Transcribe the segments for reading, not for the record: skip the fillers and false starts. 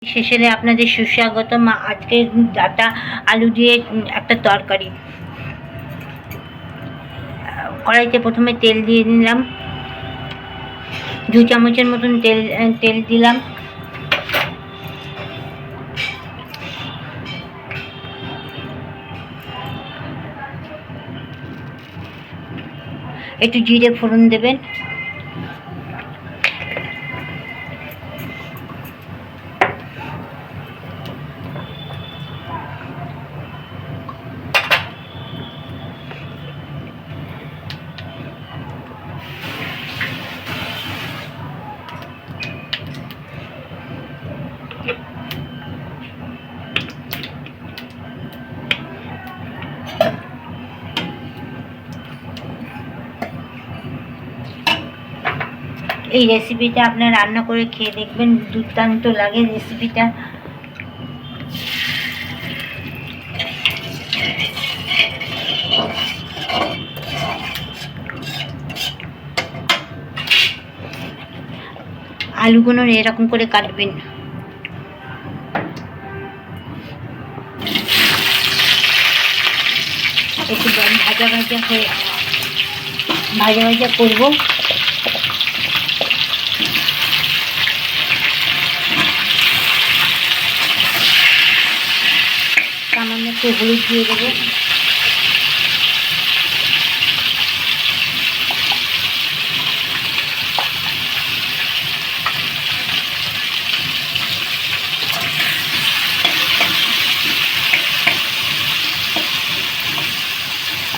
সেশনে আপনাদের সুস্বাগতম। আজকে ডাটা আলু দিয়ে একটা তরকারি। কড়াইতে প্রথমে তেল দিয়ে নিলাম, 2 চামচের মতন তেল দিলাম। একটু জিরে ফোড়ন দেবেন। এই রেসিপিটা আপনারা রান্না করে খেয়ে দেখবেন, দুর্দান্ত লাগে রেসিপিটা। আলুগুলো এরকম করে কাটবেন। একটু ভাজা ভাজা করবো। সামান্য একটু হলুদ দিয়ে দেবো।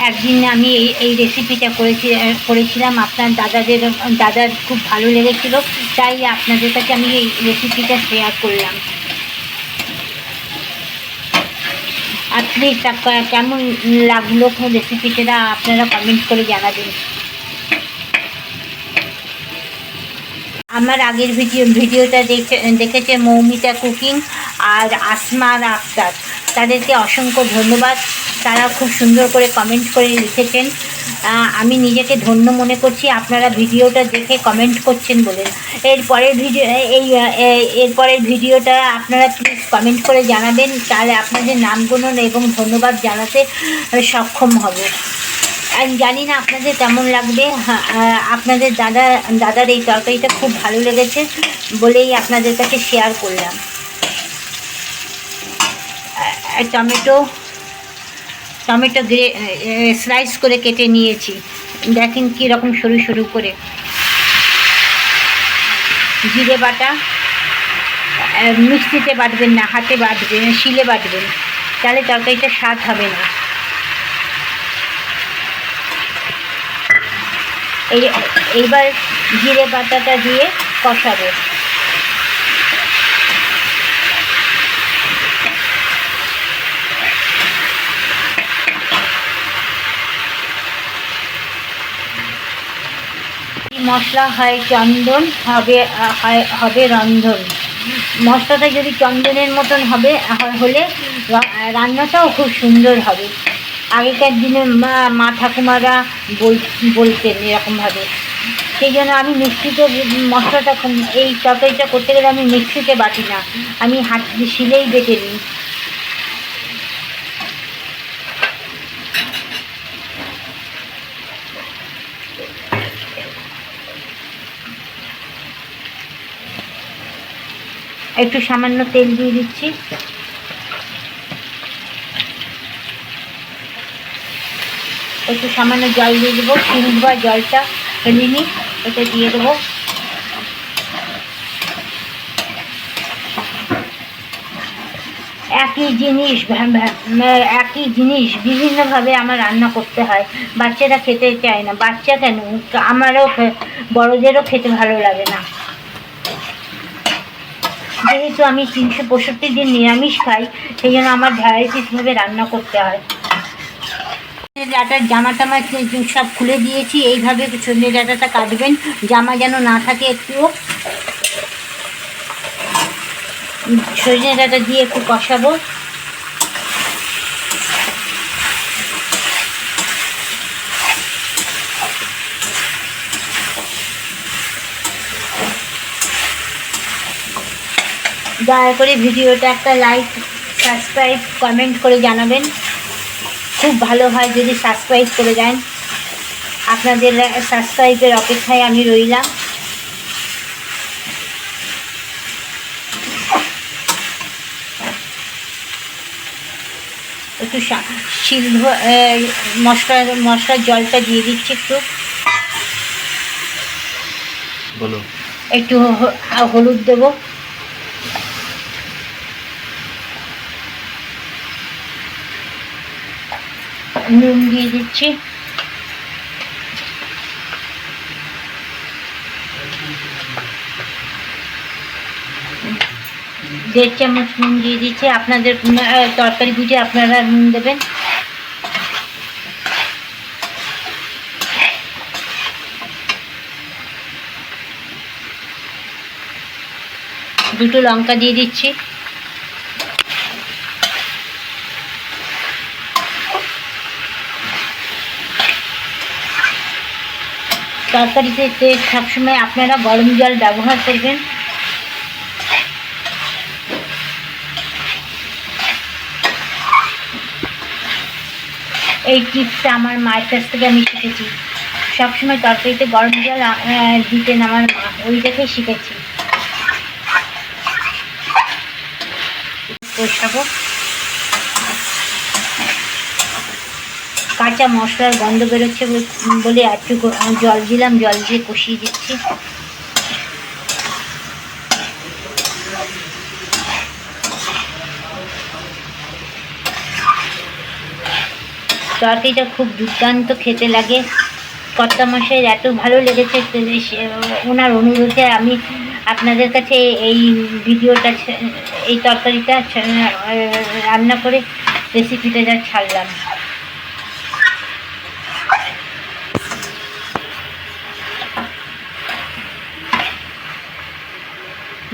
একদিন আমি এই রেসিপিটা করেছিলাম, আপনার দাদার খুব ভালো লেগেছিল, তাই আপনাদের কাছে আমি এই রেসিপিটা শেয়ার করলাম। আর প্লিজ কেমন লাগলো রেসিপিটা আপনারা কমেন্ট করে জানাবেন। আমার আগের ভিডিওটা দেখেছে মৌমিতা কুকিং আর আসমান আক্তার, তাদেরকে অসংখ্য ধন্যবাদ। তারা খুব সুন্দর করে কমেন্ট করে লিখেছেন। আমি নিজেকে ধন্য মনে করছি আপনারা ভিডিওটা দেখে কমেন্ট করছেন বলে। এরপরের ভিডিওটা আপনারা প্লিজ কমেন্ট করে জানাবেন, তাহলে আপনাদের নামগুলো এবং ধন্যবাদ জানাতে সক্ষম হব। আমি জানি না আপনাদের কেমন লাগবে। আপনাদের দাদার এই তরকারিটা খুব ভালো লেগেছে বলেই আপনাদের কাছে শেয়ার করলাম। টমেটো স্লাইস করে কেটে নিয়েছি, দেখেন কীরকম সরু সরু করে। জিরে বাটা, মিক্সিতে বাটবেন না, হাতে বাটবেন, শিলে বাটবেন, তাহলে তরকারিটা স্বাদ হবে না। এইবার জিরে বাটাটা দিয়ে কষাবো। মশলা হয় চন্দন, হবে রন্ধন। মশলাটা যদি চন্দনের মতন হলে রান্নাটাও খুব সুন্দর হবে। আগেকার দিনে মা ঠাকুমারা বলতেন এরকমভাবে। সেই জন্য আমি মিক্সিতে মশলাটা, এই তরকারিটা করতে গেলে আমি মিক্সিতে বাটি না, আমি শিলেই বেটে নিই। একটু সামান্য তেল দিয়ে দিচ্ছি। একটু সামান্য জল দিয়ে দেবো, শিল বা জলটা ফেলে নিই, এটা দিয়ে দেবো। একই জিনিস বিভিন্নভাবে আমার রান্না করতে হয়। বাচ্চারা খেতে চায় না। বাচ্চা কেন, আমারও বড়দেরও খেতে ভালো লাগে না। যেহেতু আমি 365 দিন নিরামিষ খাই, সেই জন্য আমার ভ্যারাইটিসভাবে রান্না করতে হয়। ডাটার জামা টামা সব খুলে দিয়েছি। এইভাবে সজনে ডাঁটাটা কাটবেন, জামা যেন না থাকে একটুও। সজনে ডাঁটা দিয়ে একটু কষাবো। দয়া করে ভিডিওটা একটা লাইক, সাবস্ক্রাইব, কমেন্ট করে জানাবেন। খুব ভালো হয় যদি সাবস্ক্রাইব করে দেন। আপনাদের সাবস্ক্রাইবের অপেক্ষায় আমি রইলাম। একটু মশলার জলটা দিয়ে দিচ্ছি একটু হলুদ দেবো, নুন দিয়ে দিচ্ছি, দেড় চামচ নুন দিয়ে দিচ্ছি। আপনাদের তরকারি বুঝে আপনারা নুন দেবেন। দুটো লঙ্কা দিয়ে দিচ্ছি। তরকারিতে সবসময় আপনারা গরম জল ব্যবহার করবেন। এই টিপসটা আমার মায়ের কাছ থেকে আমি শিখেছি। সবসময় তরকারিতে গরম জল দিতেন আমার মা, ওই দেখে শিখেছি। কষাবো, কাঁচা মশলার গন্ধ বেরোচ্ছে বলে একটু জল দিলাম, জল দিয়ে কষিয়ে দিচ্ছি। তরকারিটা খুব দুর্দান্ত খেতে লাগে। কর্তামশাইয়ের এত ভালো লেগেছে, ওনার অনুরোধে আমি আপনাদের কাছে এই ভিডিওটা, এই তরকারিটা রান্না করে রেসিপিটা যা ছাড়লাম।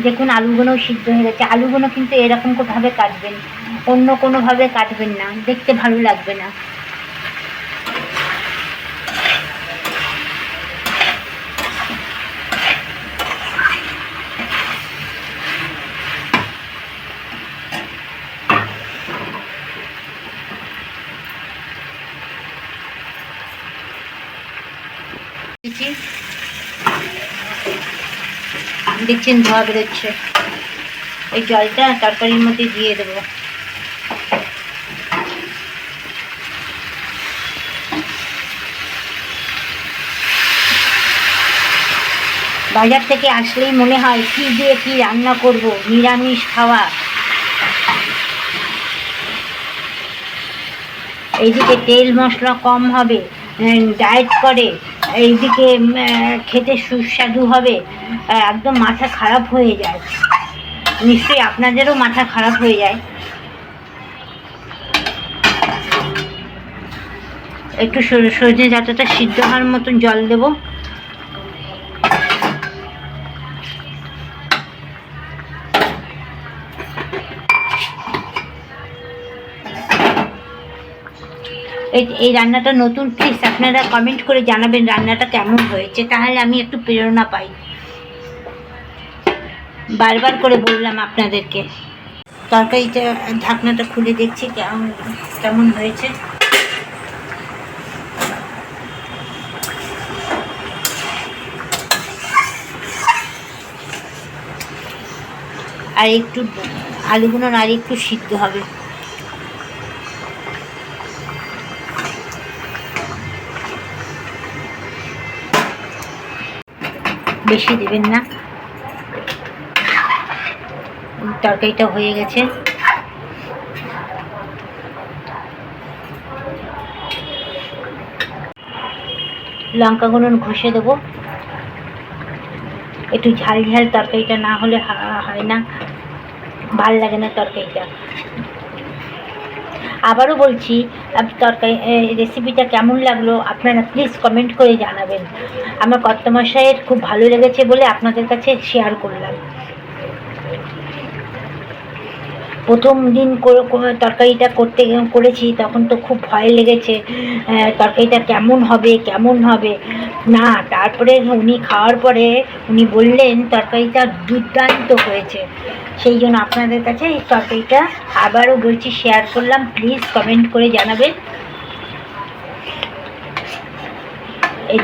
দেখুন আলুগুলো সিদ্ধ হয়ে গেছে। আলুগুলো কিন্তু এরকম ভাবে কাটবেন, অন্য কোনোভাবে কাটবেন না, দেখতে ভালো লাগবে না। দেখছেন ধোয়া বেরোচ্ছে, এই জলটা তরকারির মধ্যে দিয়ে দেবো। বাজার থেকে আসলেই মনে হয় কি দিয়ে কি রান্না করব, নিরামিষ খাওয়া। এইদিকে তেল মশলা কম হবে, ডায়েট করে, এইদিকে খেতে সুস্বাদু হবে, একদম মাথা খারাপ হয়ে যায়। নিশ্চয়ই আপনাদেরও মাথা খারাপ হয়ে যায়। একটু সজনে ডাঁটাটা সিদ্ধ হওয়ার মতন জল দেব। এই রান্নাটা নতুন, প্লিজ আপনারা কমেন্ট করে জানাবেন রান্নাটা কেমন হয়েছে, তাহলে আমি একটু প্রেরণা পাই। বারবার করে বললাম আপনাদেরকে। তরকারিটা ঢাকনাটা খুলে দেখছি কেমন হয়েছে। আর একটু আলুগুলো আর একটু সিদ্ধ হবে। বেশি দেবেন না। তরকারিটা হয়ে গেছে। লঙ্কাগুলো ঘষে দেবো। একটু ঝাল ঝাল তরকারিটা না হলে হয় না, ভাল লাগে না তরকারিটা। আবারও বলছি, তরকারি রেসিপিটা কেমন লাগলো আপনারা প্লিজ কমেন্ট করে জানাবেন। আমার কর্তামশাইয়ের খুব ভালো লেগেছে বলে আপনাদের কাছে শেয়ার করলাম। প্রথম দিন তরকারিটা করেছি তখন তো খুব ভয় লেগেছে, তরকারিটা কেমন হবে না। তারপরে উনি খাওয়ার পরে উনি বললেন তরকারিটা দুর্দান্ত হয়েছে। সেই জন্য আপনাদের কাছে এই তরকারিটা আবারও বলছি শেয়ার করলাম, প্লিজ কমেন্ট করে জানাবেন। এই